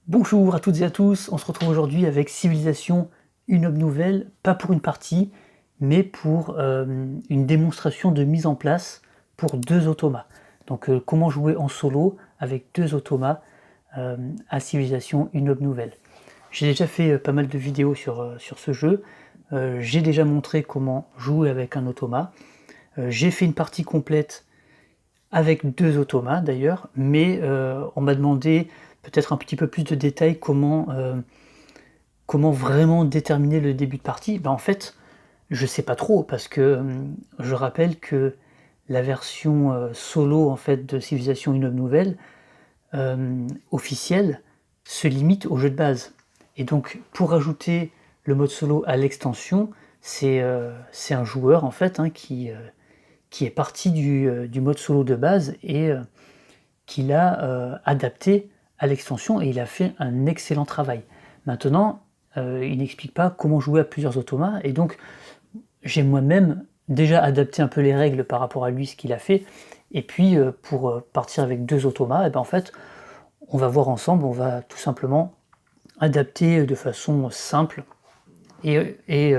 Bonjour à toutes et à tous, on se retrouve aujourd'hui avec Civilisation, une œuvre nouvelle, pas pour une partie, mais pour une démonstration de mise en place pour deux automas. Donc comment jouer en solo avec deux automas à Civilisation, une œuvre nouvelle. J'ai déjà fait pas mal de vidéos sur ce jeu, j'ai déjà montré comment jouer avec un automa, j'ai fait une partie complète avec deux automas d'ailleurs, mais on m'a demandé peut-être un petit peu plus de détails, comment vraiment déterminer le début de partie. En fait, je sais pas trop, parce que je rappelle que la version solo en fait de Civilisation une œuvre nouvelle officielle se limite au jeu de base. Et donc pour ajouter le mode solo à l'extension, c'est un joueur en fait qui est parti du mode solo de base et qui l'a adapté à l'extension, et il a fait un excellent travail. Maintenant, il n'explique pas comment jouer à plusieurs automas, et donc j'ai moi-même déjà adapté un peu les règles par rapport à lui, ce qu'il a fait, et puis pour partir avec deux automas, et en fait, on va voir ensemble, on va tout simplement adapter de façon simple et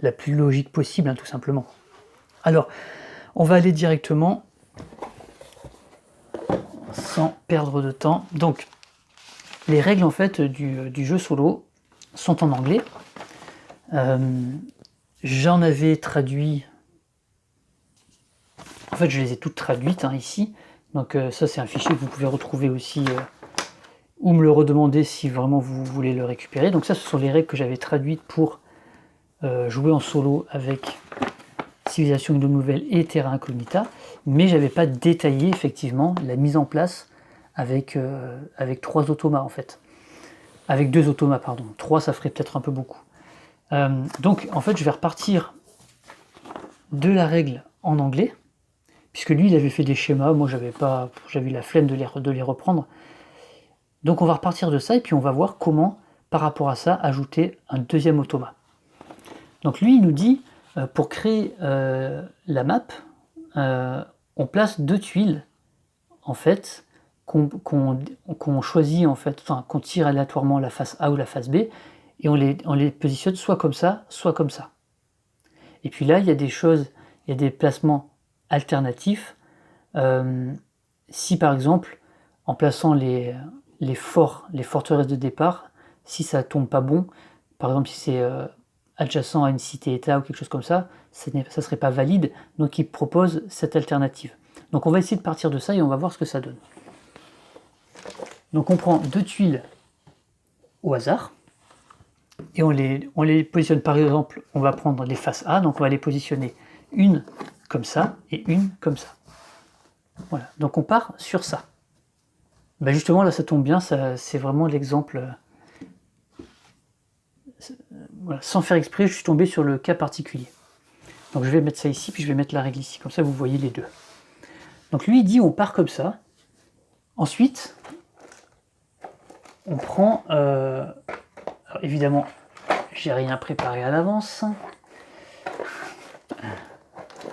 la plus logique possible, tout simplement. Alors, on va aller directement sans perdre de temps. Donc, les règles en fait du jeu solo sont en anglais. J'en avais traduit, en fait je les ai toutes traduites ici, donc ça c'est un fichier que vous pouvez retrouver aussi ou me le redemander si vraiment vous voulez le récupérer. Donc ça, ce sont les règles que j'avais traduites pour jouer en solo avec Civilisation une nouvelle et Terra Incognita, mais j'avais pas détaillé effectivement la mise en place avec trois automas en fait. Avec deux automas, pardon. 3, ça ferait peut-être un peu beaucoup. Donc, en fait, je vais repartir de la règle en anglais, puisque lui, il avait fait des schémas, moi, j'avais la flemme de les reprendre. Donc, on va repartir de ça, et puis on va voir comment, par rapport à ça, ajouter un deuxième automa. Donc, lui, il nous dit, pour créer la map, on place deux tuiles, en fait, qu'on choisit, en fait, enfin, qu'on tire aléatoirement la face A ou la face B, et on les positionne soit comme ça, soit comme ça. Et puis là, il y a des choses, il y a des placements alternatifs. Si par exemple, en plaçant les forteresses de départ, si ça tombe pas bon, par exemple si c'est adjacent à une cité-état ou quelque chose comme ça, ça serait pas valide, donc il propose cette alternative. Donc on va essayer de partir de ça et on va voir ce que ça donne. Donc on prend deux tuiles au hasard, et on les positionne, par exemple, on va prendre les faces A, donc on va les positionner une comme ça et une comme ça. Voilà, donc on part sur ça. Justement là ça tombe bien, c'est vraiment l'exemple, voilà, sans faire exprès, je suis tombé sur le cas particulier. Donc je vais mettre ça ici, puis je vais mettre la règle ici, comme ça vous voyez les deux. Donc lui il dit on part comme ça, ensuite on prend, alors évidemment j'ai rien préparé à l'avance,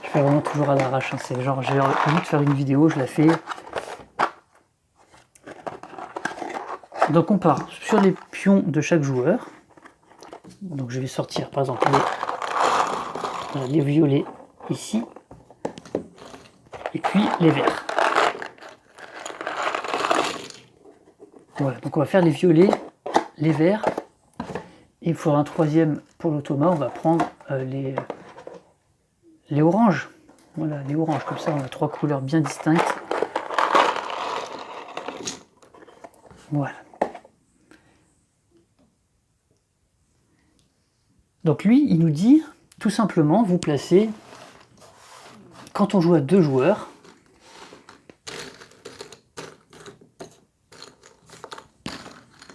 je fais vraiment toujours à l'arrache, c'est genre j'ai envie de faire une vidéo, je la fais. Donc on part sur les pions de chaque joueur. Donc je vais sortir par exemple les violets ici, et puis les verts. Voilà, donc on va faire les violets, les verts, et il faudra un troisième pour l'automa, on va prendre les oranges. Voilà, les oranges, comme ça on a trois couleurs bien distinctes. Voilà. Donc lui, il nous dit, tout simplement, vous placez, quand on joue à deux joueurs,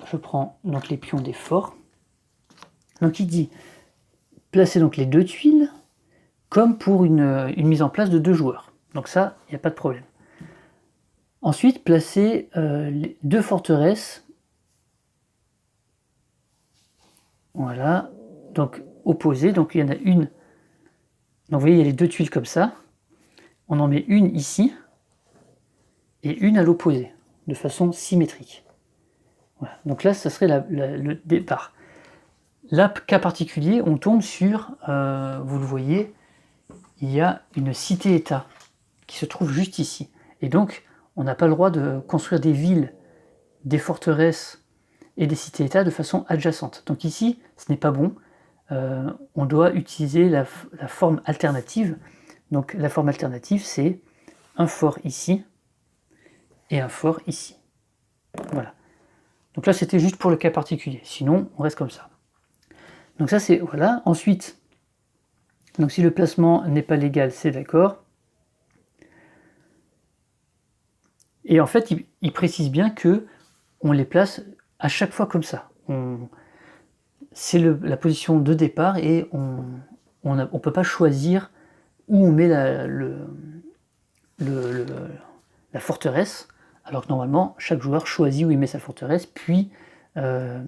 je prends donc les pions des forts. Donc il dit, placez donc les deux tuiles, comme pour une mise en place de deux joueurs. Donc ça, il n'y a pas de problème. Ensuite, placez les deux forteresses, voilà, donc opposées, donc il y en a une, donc vous voyez il y a les deux tuiles comme ça, on en met une ici, et une à l'opposé, de façon symétrique. Voilà. Donc là, ça serait le départ. Là, cas particulier, on tombe sur, vous le voyez, il y a une cité-État qui se trouve juste ici. Et donc, on n'a pas le droit de construire des villes, des forteresses et des cités-États de façon adjacente. Donc ici, ce n'est pas bon. On doit utiliser la forme alternative. Donc la forme alternative, c'est un fort ici et un fort ici. Voilà. Donc là, c'était juste pour le cas particulier. Sinon, on reste comme ça. Donc ça, c'est... Voilà. Ensuite, donc si le placement n'est pas légal, c'est d'accord. Et en fait, il précise bien que on les place à chaque fois comme ça. C'est la position de départ et on ne peut pas choisir où on met la forteresse, alors que normalement, chaque joueur choisit où il met sa forteresse, puis il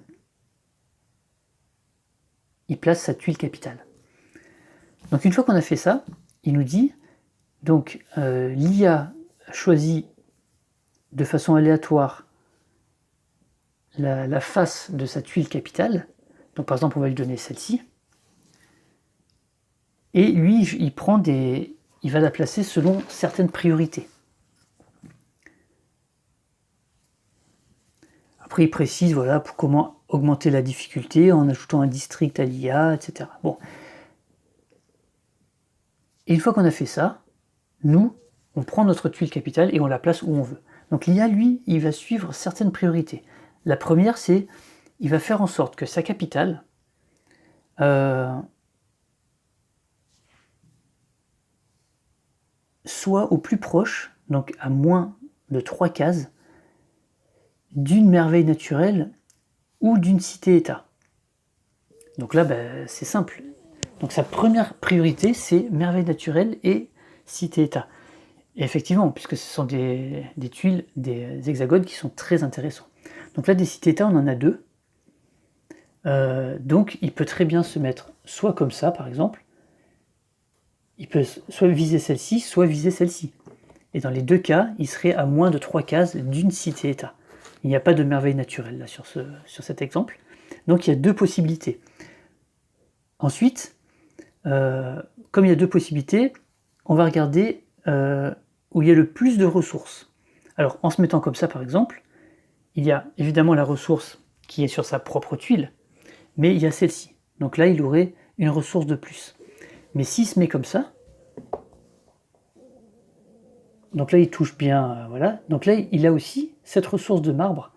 place sa tuile capitale. Donc une fois qu'on a fait ça, il nous dit, donc l'IA choisit de façon aléatoire la face de sa tuile capitale. Donc par exemple, on va lui donner celle-ci. Et lui, il va la placer selon certaines priorités. Après, il précise voilà, pour comment augmenter la difficulté en ajoutant un district à l'IA, etc. Bon. Et une fois qu'on a fait ça, nous, on prend notre tuile capitale et on la place où on veut. Donc l'IA, lui, il va suivre certaines priorités. La première, c'est il va faire en sorte que sa capitale soit au plus proche, donc à moins de 3 cases, d'une merveille naturelle ou d'une cité-État. Donc là, ben, c'est simple. Donc sa première priorité, c'est merveille naturelle et cité-État. Et effectivement, puisque ce sont des tuiles, des hexagones qui sont très intéressants. Donc là, des cités-États, on en a 2. Donc il peut très bien se mettre soit comme ça, par exemple. Il peut soit viser celle-ci, soit viser celle-ci. Et dans les deux cas, il serait à moins de 3 cases d'une cité-État. Il n'y a pas de merveille naturelle là sur cet exemple. Donc il y a 2 possibilités. Ensuite, comme il y a 2 possibilités, on va regarder où il y a le plus de ressources. Alors en se mettant comme ça par exemple, il y a évidemment la ressource qui est sur sa propre tuile, mais il y a celle-ci. Donc là, il aurait une ressource de plus. Mais s'il se met comme ça, donc là il touche bien, voilà. Donc là, il a aussi cette ressource de marbre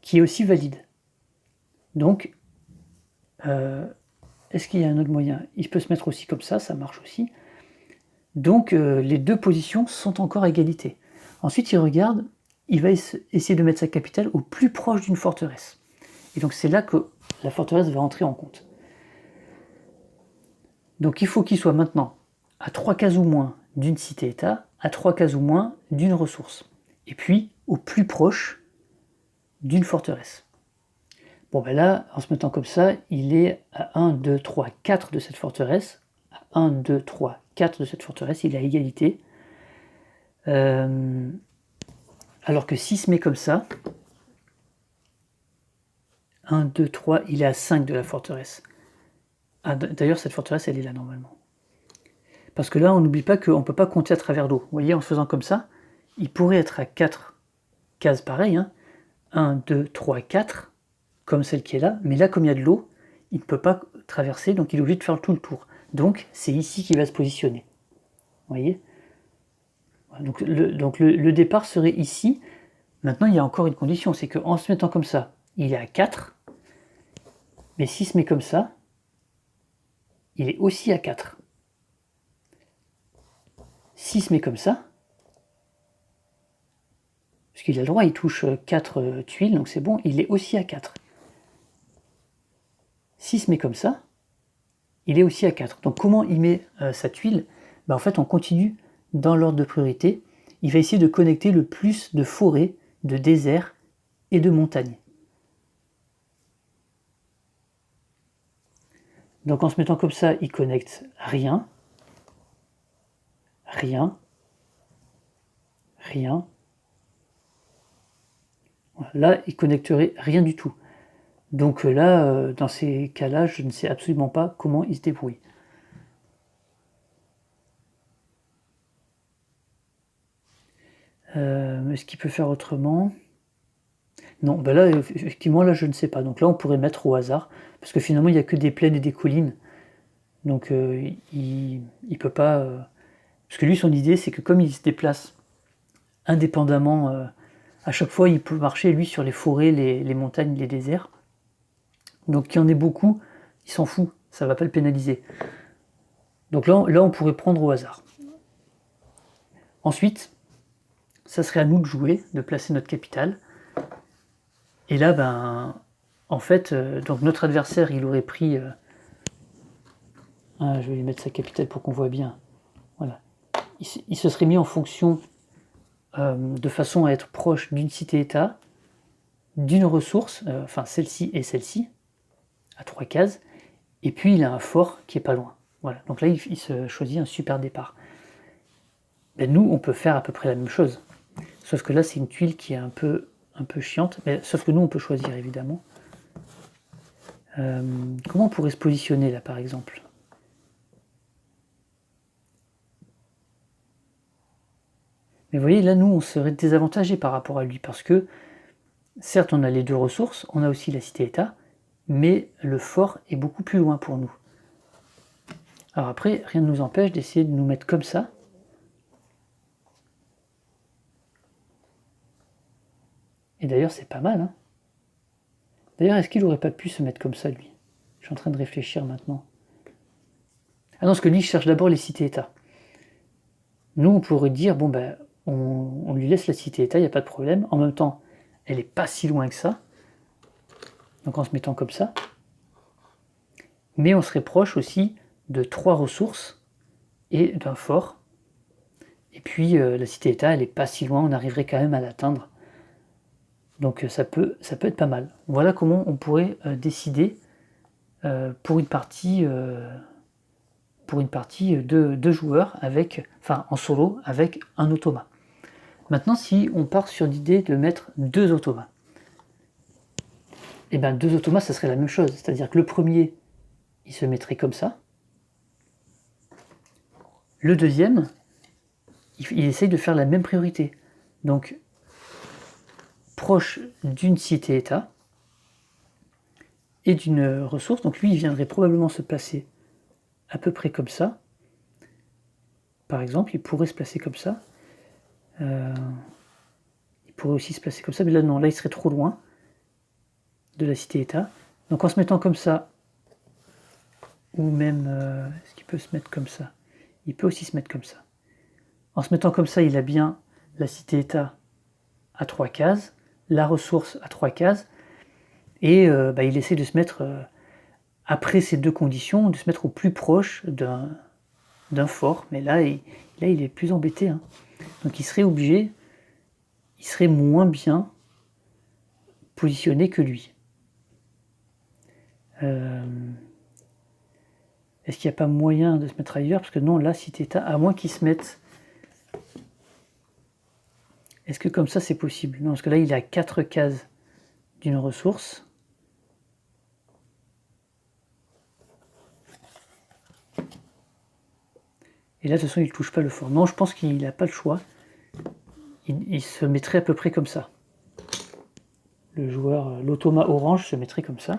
qui est aussi valide. Donc, est-ce qu'il y a un autre moyen? Il peut se mettre aussi comme ça marche aussi. Donc les 2 positions sont encore à égalité. Ensuite, il regarde, il va essayer de mettre sa capitale au plus proche d'une forteresse. Et donc c'est là que la forteresse va entrer en compte. Donc il faut qu'il soit maintenant à 3 cases ou moins d'une cité-État, à 3 cases ou moins d'une ressource. Et puis au plus proche d'une forteresse. Bon ben là, en se mettant comme ça, il est à 1, 2, 3, 4 de cette forteresse. À 1, 2, 3, 4 de cette forteresse, il est à égalité. Alors que s'il se met comme ça, 1, 2, 3, il est à 5 de la forteresse. Ah, d'ailleurs, cette forteresse, elle est là normalement. Parce que là, on n'oublie pas qu'on ne peut pas compter à travers l'eau. Vous voyez, en faisant comme ça, il pourrait être à 4 cases pareilles. Hein. 1, 2, 3, 4, comme celle qui est là. Mais là, comme il y a de l'eau, il ne peut pas traverser, donc il est obligé de faire tout le tour. Donc, c'est ici qu'il va se positionner. Vous voyez? Donc le départ serait ici. Maintenant, il y a encore une condition, c'est qu'en se mettant comme ça, il est à 4. Mais s'il se met comme ça, il est aussi à 4. S'il se met comme ça, parce qu'il a le droit, il touche 4 tuiles, donc c'est bon, il est aussi à 4. S'il se met comme ça, il est aussi à 4. Donc comment il met sa tuile? Ben, en fait, on continue dans l'ordre de priorité. Il va essayer de connecter le plus de forêts, de déserts et de montagnes. Donc en se mettant comme ça, il connecte rien, rien, rien. Voilà. Là, il connecterait rien du tout. Donc là, dans ces cas-là, je ne sais absolument pas comment il se débrouille. Est-ce qu'il peut faire autrement? Non, ben là, effectivement, là, je ne sais pas. Donc là, on pourrait mettre au hasard, parce que finalement, il n'y a que des plaines et des collines. Donc il peut pas... Parce que lui, son idée, c'est que comme il se déplace indépendamment, à chaque fois, il peut marcher, lui, sur les forêts, les montagnes, les déserts. Donc qu'il y en ait beaucoup, il s'en fout, ça va pas le pénaliser. Donc là, on pourrait prendre au hasard. Ensuite, ça serait à nous de jouer, de placer notre capitale. Et là, ben, en fait, donc notre adversaire, il aurait pris... je vais lui mettre sa capitale pour qu'on voit bien. Voilà. Il se serait mis en fonction de façon à être proche d'une cité-État, d'une ressource, enfin celle-ci et celle-ci, à 3 cases, et puis il a un fort qui est pas loin. Voilà. Donc là, il se choisit un super départ. Ben, nous, on peut faire à peu près la même chose. Sauf que là, c'est une tuile qui est un peu chiante, mais sauf que nous, on peut choisir, évidemment. Comment on pourrait se positionner, là, par exemple? Mais vous voyez, là, nous, on serait désavantagé par rapport à lui, parce que, certes, on a les deux ressources, on a aussi la cité-État, mais le fort est beaucoup plus loin pour nous. Alors après, rien ne nous empêche d'essayer de nous mettre comme ça. Et d'ailleurs, c'est pas mal, hein. D'ailleurs, est-ce qu'il aurait pas pu se mettre comme ça, lui? Je suis en train de réfléchir maintenant. Ah non, parce que lui, il cherche d'abord les cités-États. Nous, on pourrait dire, bon, ben, on lui laisse la cité-État, il n'y a pas de problème. En même temps, elle n'est pas si loin que ça. Donc en se mettant comme ça. Mais on serait proche aussi de 3 ressources et d'un fort. Et puis la cité-État, elle n'est pas si loin, on arriverait quand même à l'atteindre. Donc ça peut être pas mal. Voilà comment on pourrait décider pour une partie de 2 joueurs en solo avec un automa. Maintenant, si on part sur l'idée de mettre 2 automas, et bien 2 automas, ça serait la même chose. C'est-à-dire que le premier, il se mettrait comme ça. Le deuxième, il essaye de faire la même priorité. Donc, proche d'une cité-État et d'une ressource. Donc lui, il viendrait probablement se placer à peu près comme ça. Par exemple, il pourrait se placer comme ça. Il pourrait aussi se placer comme ça, mais là non, là il serait trop loin de la cité-État. Donc en se mettant comme ça, ou même, est-ce qu'il peut se mettre comme ça? Il peut aussi se mettre comme ça. En se mettant comme ça, il a bien la cité-État à 3 cases, la ressource à 3 cases, et il essaie de se mettre, après ces 2 conditions, de se mettre au plus proche d'un fort, mais là il est plus embêté, hein. Donc il serait obligé, il serait moins bien positionné que lui. Est-ce qu'il n'y a pas moyen de se mettre ailleurs? Parce que non, là, cité-État, à moins qu'il se mette... Est-ce que comme ça, c'est possible? Non, parce que là, il a 4 cases d'une ressource. Et là, de toute façon, il ne touche pas le fort. Non, je pense qu'il n'a pas le choix. Il se mettrait à peu près comme ça. Le joueur, l'automa orange se mettrait comme ça.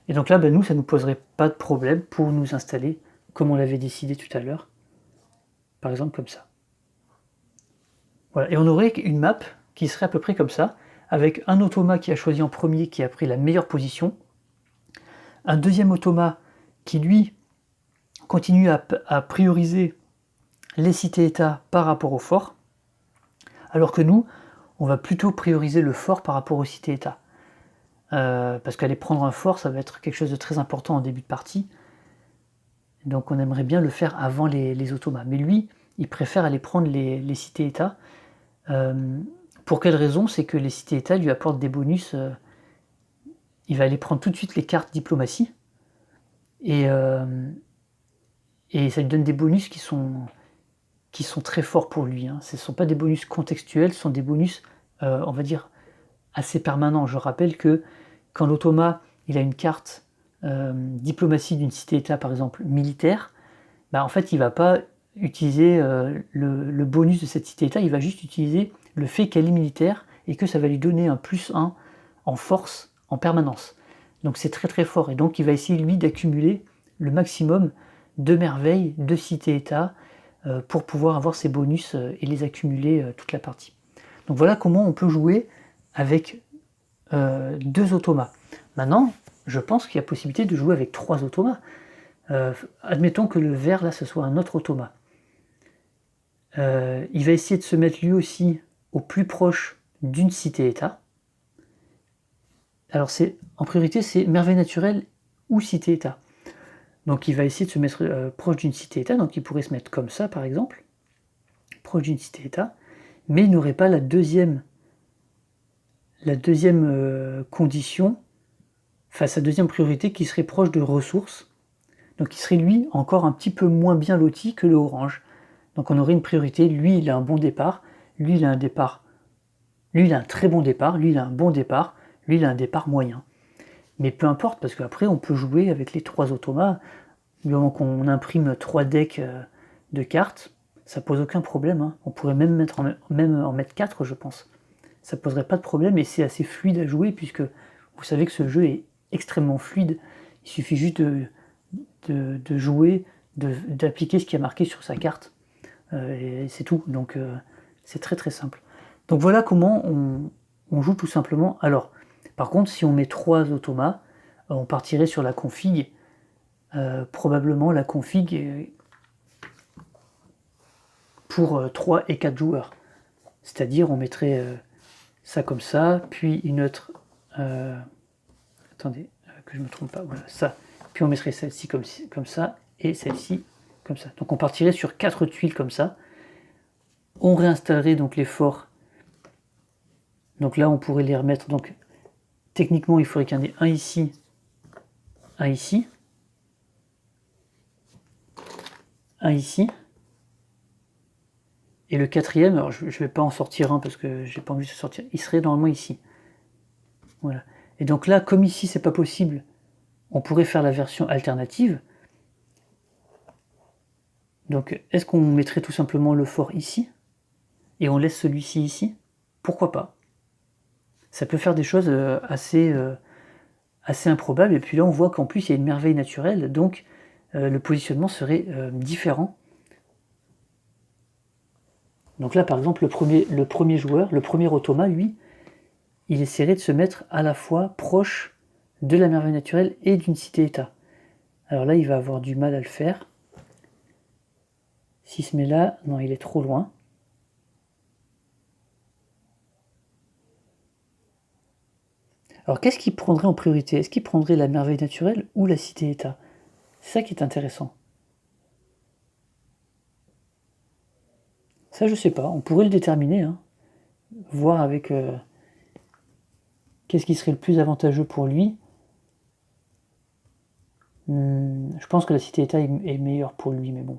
Et donc là, nous, ça ne nous poserait pas de problème pour nous installer, comme on l'avait décidé tout à l'heure. Par exemple, comme ça. Voilà. Et on aurait une map qui serait à peu près comme ça, avec un automa qui a choisi en premier, qui a pris la meilleure position, un deuxième automa qui, lui, continue à prioriser les cités-États par rapport au fort, alors que nous, on va plutôt prioriser le fort par rapport aux cités-États. Parce qu'aller prendre un fort, ça va être quelque chose de très important en début de partie, donc on aimerait bien le faire avant les automas. Mais lui, il préfère aller prendre les cités-États. Pour quelle raison? C'est que les cités-États lui apportent des bonus. Il va aller prendre tout de suite les cartes diplomatie, et ça lui donne des bonus qui sont très forts pour lui, hein. Ce ne sont pas des bonus contextuels, ce sont des bonus, on va dire, assez permanent. Je rappelle que quand l'automa il a une carte diplomatie d'une cité-État, par exemple militaire, bah, en fait il va pas utiliser le bonus de cette cité-État, il va juste utiliser le fait qu'elle est militaire et que ça va lui donner un +1 en force en permanence. Donc c'est très très fort, et donc il va essayer lui d'accumuler le maximum de merveilles, de cités-État, pour pouvoir avoir ces bonus et les accumuler toute la partie. Donc voilà comment on peut jouer avec 2 automas. Maintenant, je pense qu'il y a possibilité de jouer avec 3 automas. Admettons que le vert là ce soit un autre automa. Il va essayer de se mettre lui aussi au plus proche d'une cité-État. Alors en priorité c'est merveille naturelle ou cité-État. Donc il va essayer de se mettre proche d'une cité-État, donc il pourrait se mettre comme ça par exemple, proche d'une cité-État, mais il n'aurait pas la deuxième condition, enfin sa deuxième priorité qui serait proche de ressources, donc il serait lui encore un petit peu moins bien loti que le orange. Donc on aurait une priorité, lui il a un bon départ, lui il a un départ, lui il a un très bon départ, lui il a un bon départ, lui il a un départ moyen. Mais peu importe, parce qu'après on peut jouer avec les 3 automas, du moment qu'on imprime 3 decks de cartes, ça pose aucun problème, hein. On pourrait même en mettre 4 je pense. Ça poserait pas de problème et c'est assez fluide à jouer puisque vous savez que ce jeu est extrêmement fluide. Il suffit juste de jouer, d'appliquer ce qui a marqué sur sa carte. Et c'est tout, donc c'est très très simple. Donc voilà comment on joue tout simplement. Alors, par contre, si on met 3 automas, on partirait sur la config. Probablement la config pour 3 et 4 joueurs. C'est-à-dire on mettrait ça comme ça, puis une autre... attendez, que je ne me trompe pas, voilà, ça. Puis on mettrait celle-ci comme ça, et celle-ci comme ça. Donc on partirait sur 4 tuiles comme ça. On réinstallerait donc les forts. Donc là on pourrait les remettre, donc techniquement il faudrait qu'il y en ait un ici, un ici, un ici, et le quatrième, alors je ne vais pas en sortir un parce que j'ai pas envie de sortir, il serait normalement ici. Voilà. Et donc là, comme ici c'est pas possible, on pourrait faire la version alternative. Donc est-ce qu'on mettrait tout simplement le fort ici et on laisse celui-ci ici? Pourquoi pas? Ça peut faire des choses assez improbables, et puis là on voit qu'en plus il y a une merveille naturelle, donc le positionnement serait différent. Donc là par exemple le premier joueur, le premier automa, lui, il essaierait de se mettre à la fois proche de la merveille naturelle et d'une cité-État. Alors là il va avoir du mal à le faire. S'il se met là, non, il est trop loin. Alors qu'est-ce qu'il prendrait en priorité? Est-ce qu'il prendrait la merveille naturelle ou la cité-État? C'est ça qui est intéressant. Ça je sais pas, on pourrait le déterminer, hein. Voir avec qu'est-ce qui serait le plus avantageux pour lui. Je pense que la cité-État est meilleure pour lui, mais bon.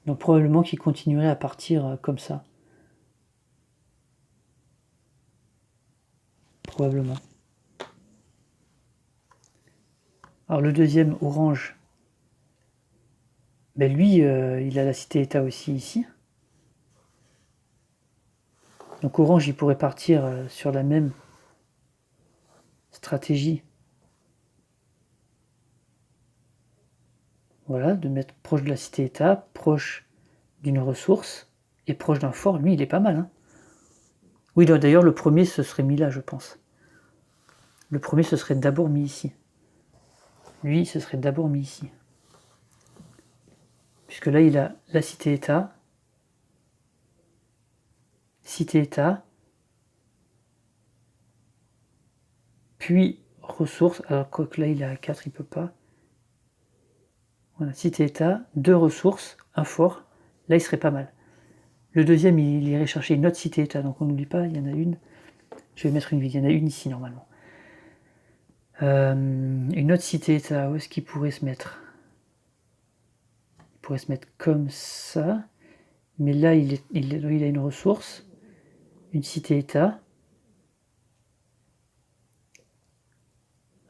Donc probablement qu'il continuerait à partir comme ça. Probablement. Alors le deuxième, orange, ben lui, il a la cité-État aussi ici. Donc orange, il pourrait partir sur la même stratégie. Voilà, de mettre proche de la cité-État, proche d'une ressource, et proche d'un fort. Lui, il est pas mal, hein. Oui, d'ailleurs, le premier, ce serait mis là, je pense. Le premier, ce serait d'abord mis ici. Lui, ce serait d'abord mis ici. Puisque là, il a la cité-État, cité-État, puis ressources. Alors, quoique là, il est à 4, il peut pas. Voilà, cité-État, 2 ressources, un fort. Là, il serait pas mal. Le deuxième, il irait chercher une autre cité-État, donc on n'oublie pas, il y en a une. Je vais mettre une ville, il y en a une ici, normalement. Une autre cité-État, où est-ce qu'il pourrait se mettre? Il pourrait se mettre comme ça, Mais là, il a une ressource, une cité-état.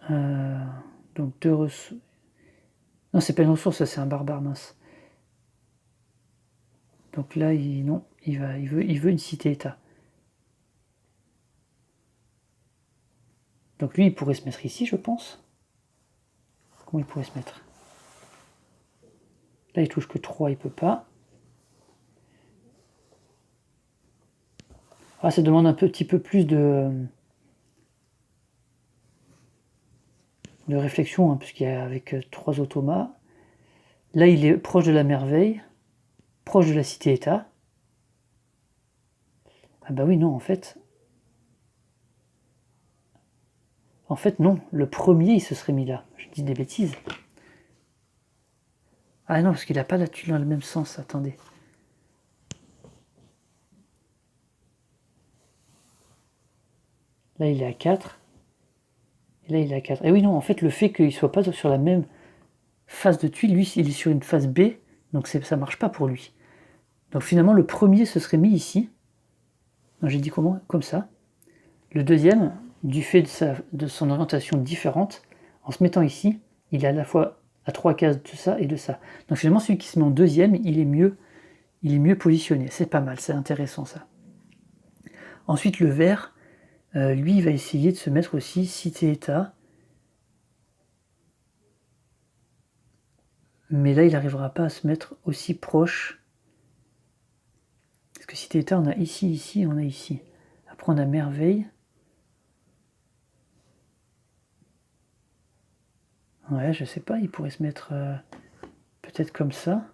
Donc 2 ressources. Non, c'est pas une ressource, ça c'est un barbare, mince. Donc là, non, il veut une cité-état. Donc lui, il pourrait se mettre ici, je pense. Comment il pourrait se mettre? Là, il touche que 3, il peut pas. Ah, ça demande un petit peu plus de réflexion, hein, puisqu'il y a avec 3 automas. Là, il est proche de la merveille, proche de la cité-état. Ah bah oui, non, en fait... En fait, non. Le premier, il se serait mis là. Je dis des bêtises. Ah non, parce qu'il n'a pas la tuile dans le même sens. Attendez. Là, il est à 4. Et là, il est à 4. Et oui, non, en fait, le fait qu'il ne soit pas sur la même face de tuile, lui, il est sur une face B. Donc ça ne marche pas pour lui. Donc finalement, le premier se serait mis ici. J'ai dit comment? Comme ça. Le deuxième, du fait de son orientation différente, en se mettant ici, il est à la fois à 3 cases de ça et de ça. Donc finalement, celui qui se met en deuxième, il est mieux positionné. C'est pas mal, c'est intéressant ça. Ensuite, le vert, lui, il va essayer de se mettre aussi cité-état. Mais là, il n'arrivera pas à se mettre aussi proche. Parce que cité-état, on a ici, on a ici. Après, on a merveille. Ouais, je sais pas, il pourrait se mettre peut-être comme ça.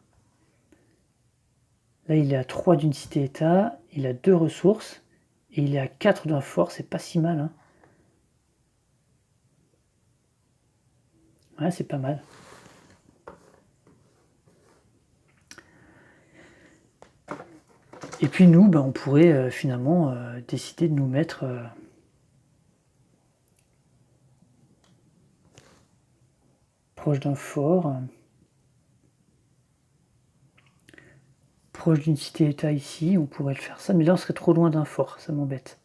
Là, il est à 3 d'une cité-état, il a 2 ressources, et il est à 4 d'un fort, c'est pas si mal. Hein. Ouais, c'est pas mal. Et puis nous, on pourrait finalement décider de nous mettre proche d'un fort, proche d'une cité-état ici, on pourrait le faire ça, mais là on serait trop loin d'un fort, ça m'embête.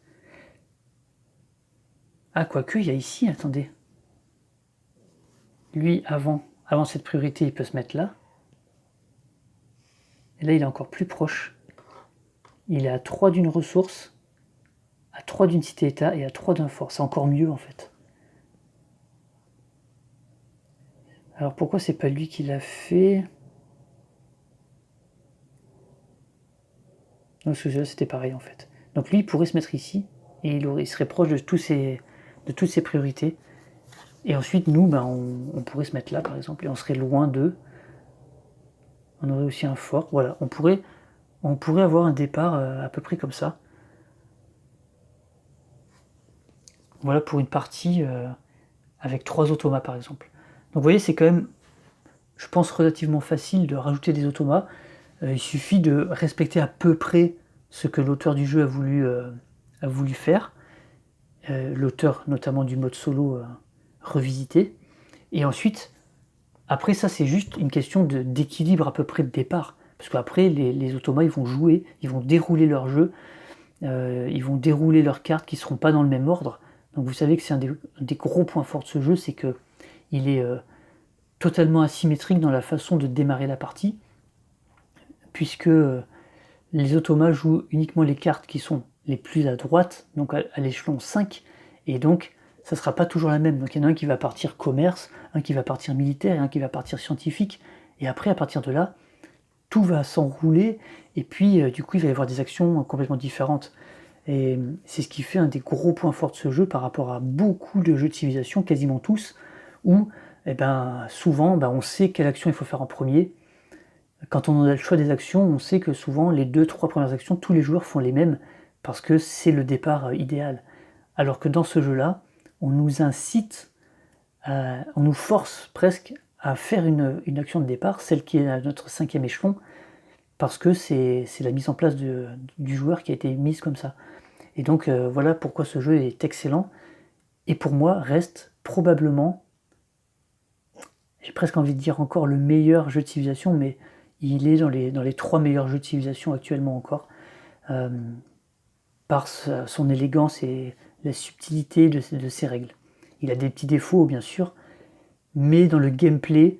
Ah, quoique, il y a ici, attendez. Lui, avant cette priorité, il peut se mettre là. Et là, il est encore plus proche. Il est à 3 d'une ressource, à 3 d'une cité-état et à 3 d'un fort. C'est encore mieux, en fait. Alors, pourquoi c'est pas lui qui l'a fait? Non, parce que c'était pareil, en fait. Donc lui, il pourrait se mettre ici, et il serait proche de toutes ses priorités. Et ensuite, nous, on pourrait se mettre là, par exemple, et on serait loin d'eux. On aurait aussi un fort. Voilà, on pourrait avoir un départ à peu près comme ça. Voilà pour une partie avec 3 automas, par exemple. Donc vous voyez, c'est quand même, je pense, relativement facile de rajouter des automas. Il suffit de respecter à peu près ce que l'auteur du jeu a voulu faire. L'auteur notamment du mode solo revisité. Et ensuite, après ça, c'est juste une question d'équilibre à peu près de départ. Parce qu'après, les automas, ils vont jouer, ils vont dérouler leur jeu, ils vont dérouler leurs cartes qui ne seront pas dans le même ordre. Donc vous savez que c'est un des gros points forts de ce jeu, c'est qu'il est totalement asymétrique dans la façon de démarrer la partie, puisque les automas jouent uniquement les cartes qui sont les plus à droite, donc à l'échelon 5, et donc ça ne sera pas toujours la même. Donc il y en a un qui va partir commerce, un qui va partir militaire et un qui va partir scientifique, et après à partir de là, tout va s'enrouler, et puis du coup il va y avoir des actions complètement différentes. Et c'est ce qui fait un des gros points forts de ce jeu par rapport à beaucoup de jeux de civilisation, quasiment tous, où souvent on sait quelle action il faut faire en premier. Quand on a le choix des actions, on sait que souvent les 2-3 premières actions, tous les joueurs font les mêmes, parce que c'est le départ idéal. Alors que dans ce jeu-là, on nous incite, on nous force presque à faire une action de départ, celle qui est à notre 5e échelon, parce que c'est la mise en place du joueur qui a été mise comme ça. Et donc voilà pourquoi ce jeu est excellent, et pour moi reste probablement, j'ai presque envie de dire encore le meilleur jeu de civilisation, mais il est dans les 3 meilleurs jeux de civilisation actuellement encore, par son élégance et la subtilité de ses règles. Il a des petits défauts bien sûr, mais dans le gameplay,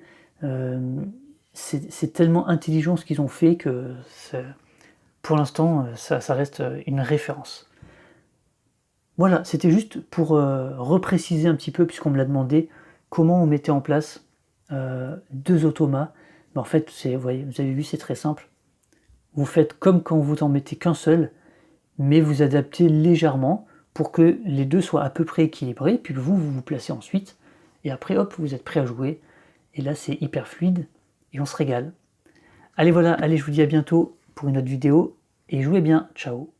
c'est tellement intelligent ce qu'ils ont fait que pour l'instant ça reste une référence. Voilà, c'était juste pour repréciser un petit peu, puisqu'on me l'a demandé, comment on mettait en place 2 automas. Ben, en fait, vous avez vu, c'est très simple. Vous faites comme quand vous en mettez qu'un seul, mais vous adaptez légèrement pour que les deux soient à peu près équilibrés, puis vous vous placez ensuite, et après hop, vous êtes prêt à jouer, et là c'est hyper fluide, et on se régale. Allez voilà, allez je vous dis à bientôt pour une autre vidéo, et jouez bien, ciao.